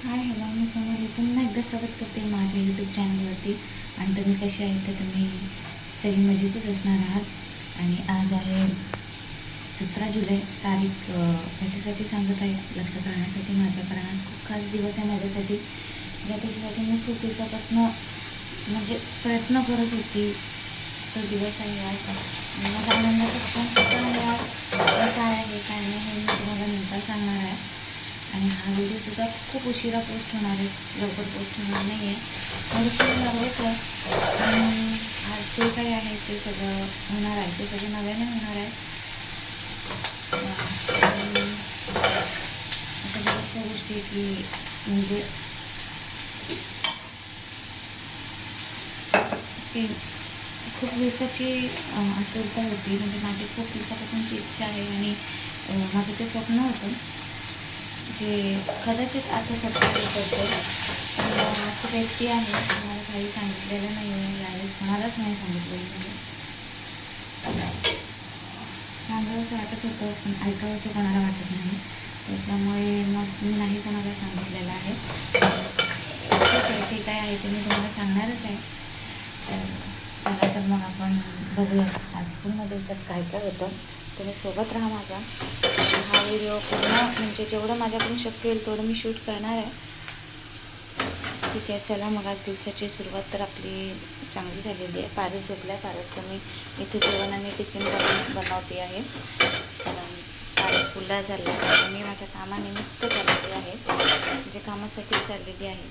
Hi hello मी सोनाली पुन्हा एकदा स्वागत करते माझ्या यूट्यूब चॅनलवरती. आणि तुम्ही कसे आहेत तर तुम्ही सगळी मजेतच असणार आहात. आणि आज आहे 17 जुलै तारीख. याच्यासाठी सांगत आहे लक्षात राहण्यासाठी माझ्या, कारण आज खूप खास दिवस आहे माझ्यासाठी, ज्या त्याच्यासाठी मी खूप दिवसापासून म्हणजे प्रयत्न करत होती. तो दिवस आहे आज आणि माझा आनंदाचा क्षणसुद्धा आहे आज. काय आहे काय नाही हे मी तुम्हाला नंतर सांगणार आहे. आणि हा व्हिडिओसुद्धा खूप उशिरा पोस्ट होणार आहे, लवकर पोस्ट होणार नाही आहे, थोडंसं लागेल. आज जे काही आहे ते सगळं होणार आहे, ते सगळं नव्याने होणार आहे. अशा बऱ्याचशा गोष्टी की म्हणजे ते खूप दिवसाची आतुरता होती, म्हणजे माझी खूप दिवसापासूनची इच्छा आहे आणि माझं ते स्वप्न होतं जे कदाचित आता सत्यावर पडतं. खूप व्यक्ती आहे मला काही सांगितलेलं नाही आहे, यावेळेस कोणालाच नाही सांगितलेलं आहे. सांगावंसं वाटत होतं पण ऐकावंसं कोणाला वाटत नाही, त्याच्यामुळे मग मी नाही कोणाला सांगितलेलं आहे. ठीक आहे, जे काय आहे ते मी तुम्हाला सांगणारच आहे. तर चला तर मग आपण बघूया आज पूर्ण दिवसात काय काय होतं. तुम्ही सोबत राहा माझ्या. हा व्हिडिओ पूर्ण म्हणजे जेवढं माझ्याकडून शक्य होईल तेवढं मी शूट करणार आहे. ठीक आहे, चला मग आज दिवसाची सुरुवात तर आपली चांगली झालेली आहे. पारस झोपल्या. पारसचं मी इथे जेवण आणि टिफिन बनवते आहे, कारण पारस स्कूलला चालला आहे. मी माझ्या कामानिमित्त चाललेली आहे, म्हणजे कामासाठी चाललेली आहे.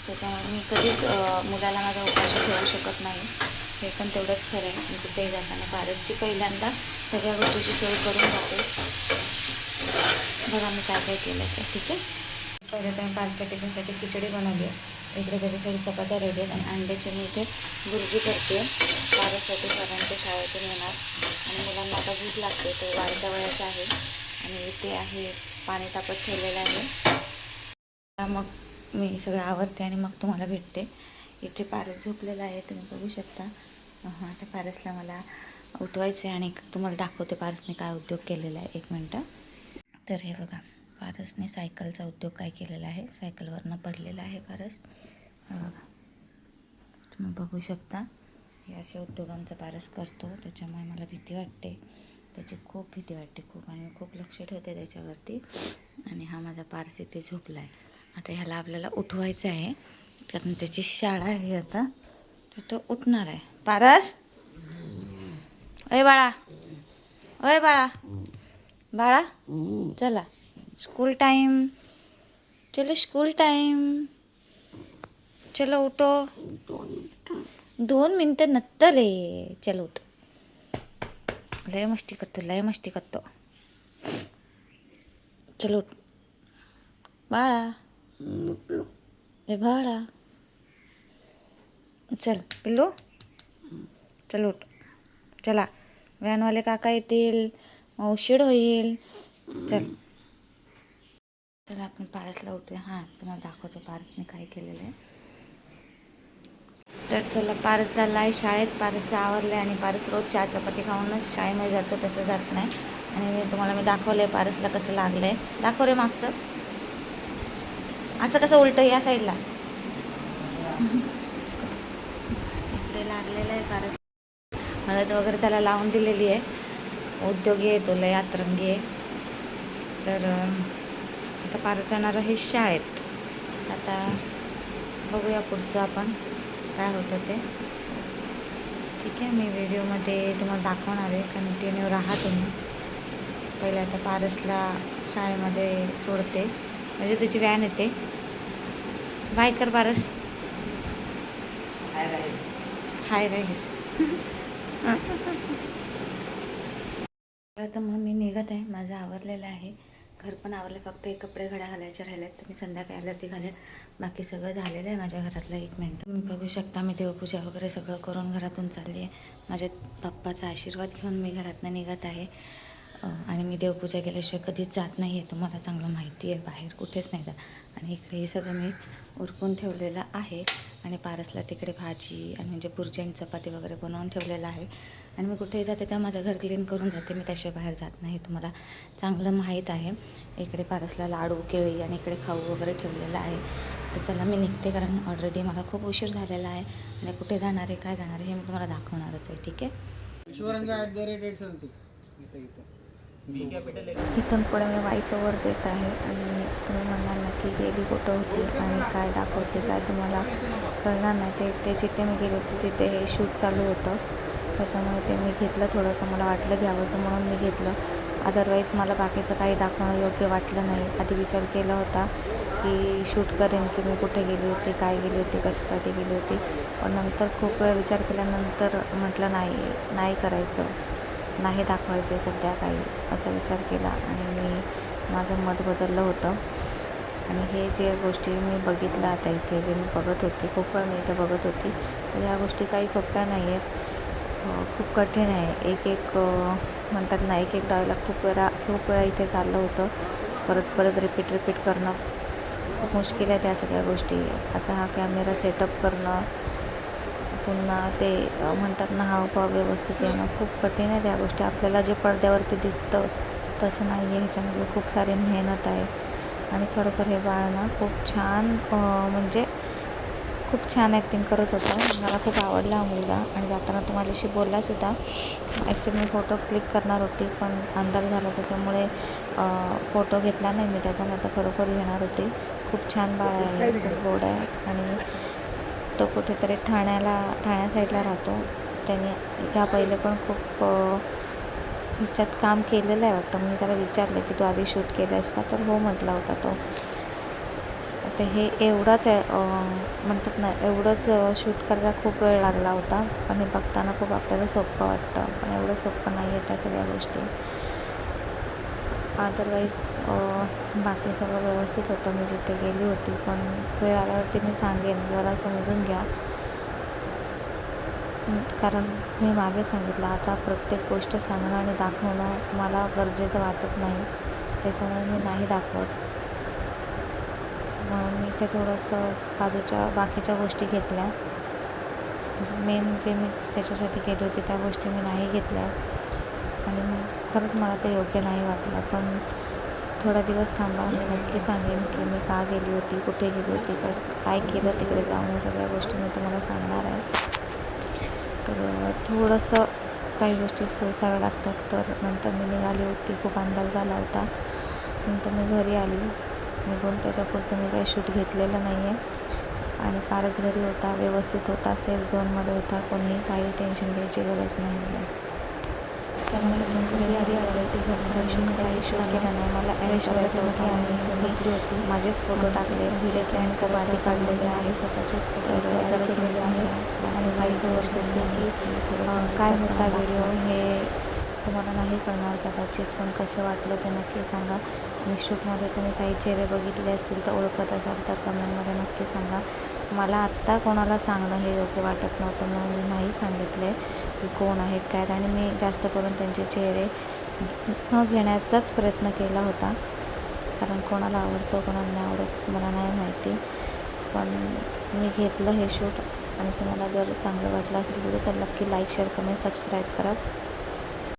त्याच्यामुळे मी कधीच मुलाला माझा उपाशी ठेवू शकत नाही, हे पण तेवढंच खरं आहे. मी कुठेही जाताना पारसची पहिल्यांदा सगळ्या गोष्टीची सोय करून जाते. बघा मी काय काय केलं तर. ठीक आहे, पहिले तर मी पारसच्या टिफिनसाठी खिचडी बनवली आहे. इकडे त्याच्यासाठी चपात्या रेडी आहेत आणि अंड्याची मी इथे भुर्जी करते. पारससाठी सरांच्या शाळेतून येणार आणि मुलांना आता भूक लागते, तर वाढत्या वयाचं आहे. आणि इथे आहे पाणी तापत ठेवलेलं आहे. मग मी सगळं आवरते आणि मग तुम्हाला भेटते. इथे पारस झोपलेला आहे, तुम्ही बघू शकता. आता पारसला मला उठवायचं आहे आणि तुम्हाला दाखवते पारसने काय उद्योग केलेला आहे. 1 मिनटं. तर हे बघा, पारसने सायकलचा उद्योग काय केलेला आहे. सायकलवरनं पडलेला आहे पारस. बघा, तुम्ही बघू शकता. हे असे उद्योग आमचा पारस करतो, त्याच्यामुळे मला भीती वाटते. त्याची खूप भीती वाटते खूप, आणि खूप लक्ष ठेवते त्याच्यावरती. आणि हा माझा पारस इथे झोपला आहे. आता ह्याला आपल्याला उठवायचं आहे, कारण त्याची शाळा आहे आता, तर तो उठणार आहे. पारस, अय बाळा, अय बाळा, बाळा चला स्कूल टाइम, चलो स्कूल टाइम, चलो उठो. 2 मिनटं नंतर चलो उठ. लय मस्ती करतो, लय मस्ती करतो. चलो उठ बाळा, ए बाळा, चल पिल्लू, चल उठ. चला, व्हॅनवाले काका येतील, उशीर होईल. चल चला आपण पारसला उठूया. हां, तुम्हाला दाखवतो पारसने काय केलेलं आहे. तर चला, पारस चालला आहे शाळेत. पारसचं आवरलं आहे आणि पारस रोज 4 चपाती खाऊनच शाळेमध्ये जातो, तसं जात नाही. आणि तुम्हाला मी दाखवलं आहे पारसला कसं लागलं आहे. दाखव रे मागचं, असं कसं उलटं या साईडला. इकडे लागलेलं आहे पारस. हळद वगैरे त्याला लावून दिलेली आहे. उद्योगी आहे तो, लय अतरंगी आहे. तर आता पारस जाणार आहे शाळेत. आता बघूया पुढचं आपण काय होतं ते. ठीक आहे, मी व्हिडिओमध्ये तुम्हाला दाखवणार आहे, कंटिन्यू राहा तुम्ही. पहिले आता पारसला शाळेमध्ये सोडते, म्हणजे त्याची व्हॅन येते. बाय कर पारस. Hi guys. आता मग मी निघत आहे. माझं आवरलेलं आहे, घर पण आवरलं, फक्त एक कपडे घड्या घालायचे राहिल्यात. तर मी संध्याकाळी आल्यावर ते घालेल. बाकी सगळं झालेलं आहे माझ्या घरातलं. 1 मिनटं. तुम्ही बघू शकता, मी देवपूजा वगैरे सगळं करून घरातून चालली आहे. माझ्या पप्पाचा आशीर्वाद घेऊन मी घरातून निघत आहे. आणि मी देवपूजा केल्याशिवाय कधीच जात नाही आहे, तुम्हाला चांगलं माहिती आहे. बाहेर कुठेच नाही जात. आणि इकडे हे सगळं मी उरकून ठेवलेलं आहे. आणि पारसला तिकडे भाजी आणि म्हणजे बुर्जी आणि चपाती वगैरे बनवून ठेवलेलं आहे. आणि मी कुठेही जाते तेव्हा माझं घर क्लीन करून जाते, मी त्याशिवाय बाहेर जात नाही, तुम्हाला चांगलं माहीत आहे. इकडे पारसला लाडू, केळी आणि इकडे खाऊ वगैरे ठेवलेलं आहे. तर चला मी निघते, कारण ऑलरेडी मला खूप उशीर झालेला आहे आणि कुठे जाणार आहे, काय जाणार आहे हे मी तुम्हाला दाखवणारच आहे. ठीक आहे. इथून पुढे मी वॉइस ओव्हर देत आहे आणि तुम्ही म्हणाल नक्की गेली कुठं होती आणि काय दाखवते, काय तुम्हाला कळणार नाही. ते जिथे मी गेले होते तिथे हे शूट चालू होतं, त्याच्यामुळे ते मी घेतलं. थोडंसं मला वाटलं घ्यावंसं म्हणून मी घेतलं. अदरवाईज मला बाकीचं काही दाखवणं योग्य वाटलं नाही. आधी विचार केला होता की शूट करेन की मी कुठे गेली होती, काय गेली होती, कशासाठी गेली होती, पण नंतर खूप वेळ विचार केल्यानंतर म्हटलं नाही करायचं, नाही दाखवायचे सध्या काही, असा विचार केला आणि मी माझं मत बदललं होतं. आणि हे जे गोष्टी मी बघितल्या आता इथे, जे मी बघत होते, खूप वेळ मी इथे बघत होती, तर ह्या गोष्टी काही सोप्या नाही आहेत, खूप कठीण आहे. एक म्हणतात ना, एक डायलॉग खूप वेळा इथे चाललं होतं, परत रिपीट करणं खूप मुश्किल आहे त्या सगळ्या गोष्टी. आता हा कॅमेरा सेटअप करणं, पुन्हा ते म्हणतात ना, हावभाव व्यवस्थित येणं खूप कठीण आहे. त्या गोष्टी आपल्याला जे पडद्यावरती दिसतं तसं नाही आहे, ह्याच्यामध्ये खूप सारी मेहनत आहे. आणि खरोखर हे बाळ ना खूप छान, म्हणजे खूप छान ॲक्टिंग करत होता. मला खूप आवडला हा मुलगा. आणि जाताना तो माझ्याशी बोललासुद्धा. ॲक्च्युली मी फोटो क्लिक करणार होती, पण अंधार झाला त्याच्यामुळे फोटो घेतला नाही मी त्याचा, नाही तर खरोखर घेणार होती. खूप छान बाळ आहे, खूप गोड आहे. आणि तो कुठेतरी ठाण्या साईडला राहतो. त्याने ह्या पहिले पण खूप ह्याच्यात काम केलेलं आहे वाटतं. मी त्याला विचारलं की तू आधी शूट केलं आहेस का, तर हो म्हटला होता तो. तर हे एवढंच आहे, म्हणतात ना, एवढंच शूट करायला खूप वेळ लागला होता. पण हे बघताना खूप आपल्याला सोपं वाटतं, पण एवढं सोपं नाही आहे त्या सगळ्या गोष्टी. अदरवाईज बाकी सगळं व्यवस्थित होतं, मी जिथे गेली होती. पण वेळ आल्यावरती मी सांगेन, जरा समजून घ्या, कारण मी मागे सांगितलं, आता प्रत्येक गोष्ट सांगणं आणि दाखवणं मला गरजेचं वाटत नाही, त्याच्यामुळे मी नाही दाखवत. म्हणून मी इथे थोडंसं बाकीच्या गोष्टी घेतल्या. मेन जे मी त्याच्यासाठी केली होती त्या गोष्टी मी नाही घेतल्या. आणि खरंच मला ते योग्य नाही वाटलं. पण थोडा दिवस थांबा, मी नक्की सांगेन की मी का गेली होती, कुठे गेली होती, काय केलं तिकडे जाऊन, या सगळ्या गोष्टी मी तुम्हाला सांगणार आहे. तर थोडंसं काही गोष्टी सोसाव्या लागतात. तर नंतर मी निघाली होती, खूप अंदाज झाला होता. नंतर मी घरी आली निघून. त्याच्या पुढचं मी काही शूट घेतलेलं नाही आहे. आणि फारच घरी होता, व्यवस्थित होता, सेफ झोनमध्ये होता, कोणीही काही टेन्शन घ्यायची गरज नाही आहे. त्याच्यानंतर मी घरी आली, घरचं काही शूट केलं नाही. मला ॲड करायचं होतं आणि झोपली होती. माझेच फोटो टाकले, हिच्याचे आणि खूप आधी काढलेले आहे, स्वतःचेच फोटो जरा केलेले आहे. आणि व्हॉइस ओव्हर देते की काय होता व्हिडिओ हे तुम्हाला नाही कळणार कदाचित, पण कसं वाटलं ते नक्की सांगा. आणि शूटमध्ये तुम्ही काही चेहरे बघितले असतील तर ओळखत असाल तर कमेंटमध्ये नक्की सांगा. मला आत्ता कोणाला सांगणं हे योग्य वाटत नव्हतं, म्हणून मी नाही सांगितले की कोण आहेत काय. आणि मी जास्त करून त्यांचे चेहरे न घेण्याचाच प्रयत्न केला होता, कारण कोणाला आवडतं कोणाला नाही आवडत मला नाही माहिती. पण मी घेतलं हे शूट. आणि तुम्हाला जर चांगलं वाटलं असेल व्हिडिओ तर नक्की लाईक, शेअर, कमेंट, सबस्क्राईब करा.